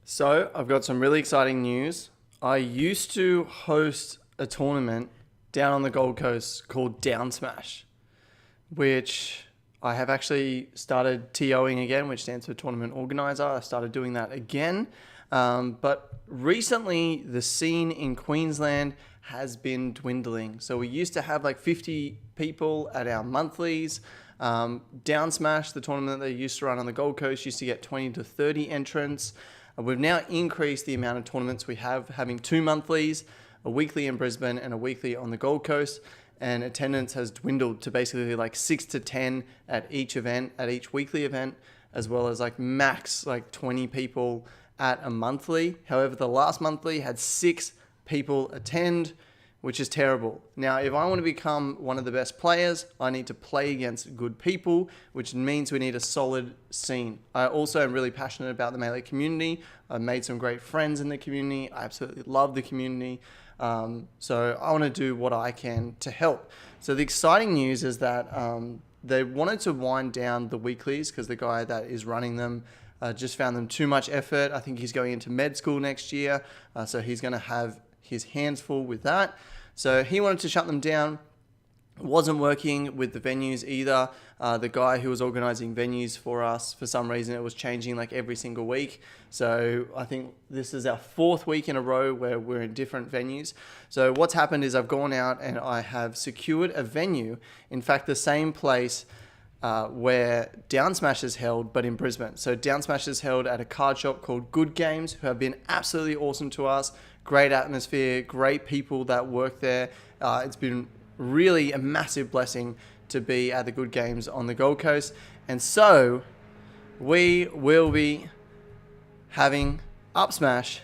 So, I've got some really exciting news. I used to host a tournament down on the Gold Coast called Down Smash, which I have actually started TOing again, which stands for Tournament Organizer. I started doing that again. But recently, the scene in Queensland has been dwindling. So, we used to have like 50 people at our monthlies. Down Smash, the tournament that they used to run on the Gold Coast, used to get 20 to 30 entrants. We've now increased the amount of tournaments we have, having 2 monthlies, a weekly in Brisbane and a weekly on the Gold Coast. And attendance has dwindled to basically like 6 to 10 at each event, at each weekly event, as well as like max like 20 people at a monthly. However, the last monthly had 6 people attend, which is terrible. Now, if I want to become one of the best players, I need to play against good people, which means we need a solid scene. I also am really passionate about the Melee community. I've made some great friends in the community. I absolutely love the community. So I want to do what I can to help. So the exciting news is that they wanted to wind down the weeklies because the guy that is running them just found them too much effort. I think he's going into med school next year, so he's going to have his hands full with that. So he wanted to shut them down. It wasn't working with the venues either. The guy who was organizing venues for us, for some reason, it was changing like every single week. So I think this is our 4th week in a row where we're in different venues. So what's happened is I've gone out and I have secured a venue. In fact, the same place where Down Smash is held, but in Brisbane. So Down Smash is held at a card shop called Good Games, who have been absolutely awesome to us. Great atmosphere, great people that work there. It's been really a massive blessing to be at the Good Games on the Gold Coast. And so we will be having Up Smash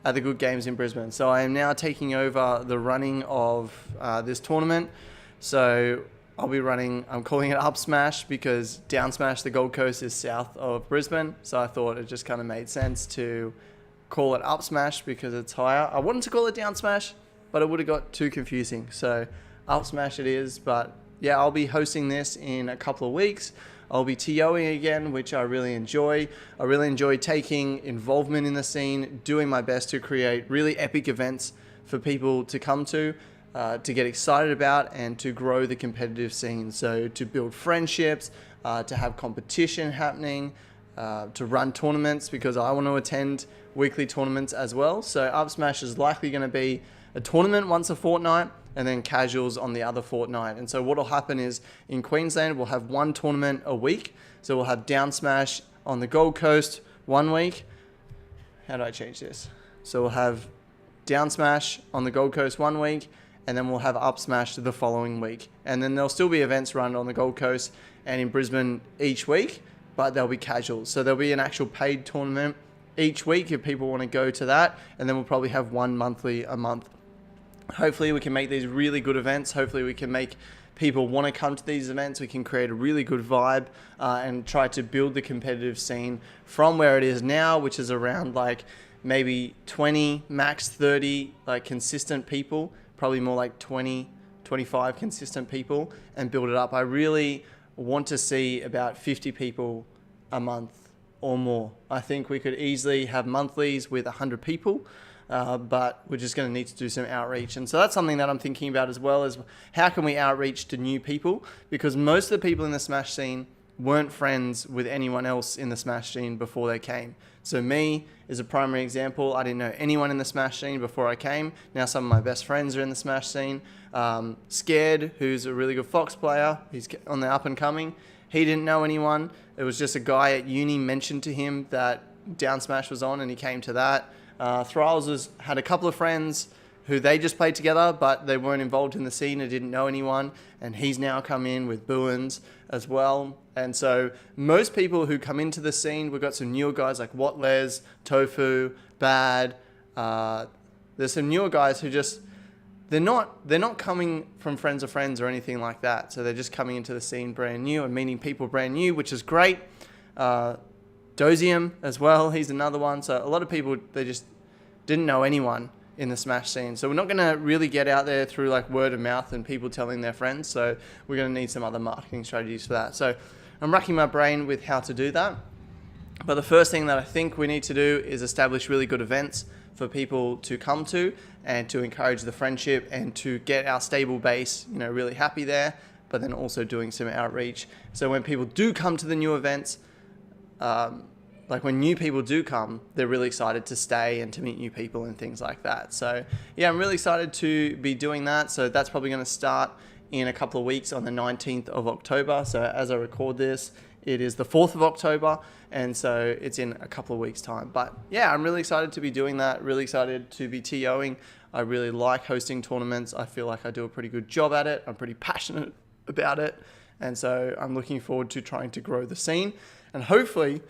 at the Good Games in Brisbane. So I am now taking over the running of this tournament. So I'm calling it Up Smash because Down Smash, the Gold Coast, is south of Brisbane. So I thought it just kind of made sense to call it Up Smash because it's higher. I wanted to call it Down Smash, but it would have got too confusing. So Up Smash it is. But yeah, I'll be hosting this in a couple of weeks. I'll be TOing again, which I really enjoy. I really enjoy taking involvement in the scene, doing my best to create really epic events for people to come to get excited about and to grow the competitive scene. So to build friendships, to have competition happening, to run tournaments because I want to attend weekly tournaments as well. So Up Smash is likely going to be a tournament once a fortnight and then casuals on the other fortnight. And so what will happen is in Queensland, we'll have 1 tournament a week. So we'll have Down Smash on the Gold Coast 1 week. How do I change this? So we'll have Down Smash on the Gold Coast 1 week, and then we'll have Up Smash the following week. And then there'll still be events run on the Gold Coast and in Brisbane each week, but they'll be casual. So there'll be an actual paid tournament each week if people want to go to that, and then we'll probably have 1 monthly a month. Hopefully we can make these really good events. Hopefully we can make people want to come to these events. We can create a really good vibe and try to build the competitive scene from where it is now, which is around like maybe 20, max 30 like consistent people, probably more like 20, 25 consistent people, and build it up. I really want to see about 50 people a month or more. I think we could easily have monthlies with 100 people, but we're just going to need to do some outreach. And so that's something that I'm thinking about as well, is how can we outreach to new people? Because most of the people in the Smash scene weren't friends with anyone else in the Smash scene before they came. So me is a primary example. I didn't know anyone in the Smash scene before I came. Now some of my best friends are in the Smash scene. Scared, who's a really good Fox player, he's on the up and coming. He didn't know anyone. It was just a guy at uni mentioned to him that Down Smash was on and he came to that. Thriles had a couple of friends who they just played together, but they weren't involved in the scene and didn't know anyone. And he's now come in with Booins as well. And so most people who come into the scene, we've got some newer guys like Whatlez, Tofu, Bad. There's some newer guys who just, they're not coming from friends of friends or anything like that. So they're just coming into the scene brand new and meeting people brand new, which is great. Dozium as well, he's another one. So a lot of people, they just didn't know anyone in the Smash scene. So we're not going to really get out there through like word of mouth and people telling their friends. So we're going to need some other marketing strategies for that. So I'm racking my brain with how to do that. But the first thing that I think we need to do is establish really good events for people to come to and to encourage the friendship and to get our stable base, really happy there, but then also doing some outreach. So when people do come to the new events, like when new people do come, they're really excited to stay and to meet new people and things like that. So yeah, I'm really excited to be doing that. So that's probably going to start in a couple of weeks on the 19th of October. So as I record this, it is the 4th of October. And so it's in a couple of weeks time. But yeah, I'm really excited to be doing that. Really excited to be TOing. I really like hosting tournaments. I feel like I do a pretty good job at it. I'm pretty passionate about it. And so I'm looking forward to trying to grow the scene. And hopefully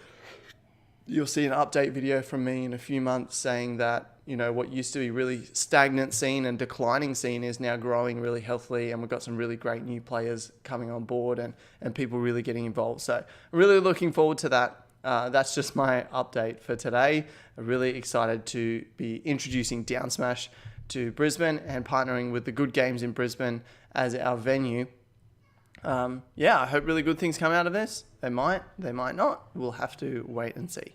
you'll see an update video from me in a few months saying that, what used to be really stagnant scene and declining scene is now growing really healthily. And we've got some really great new players coming on board and people really getting involved. So I'm really looking forward to that. That's just my update for today. I'm really excited to be introducing Down Smash to Brisbane and partnering with the Good Games in Brisbane as our venue. I hope really good things come out of this. They might not. We'll have to wait and see.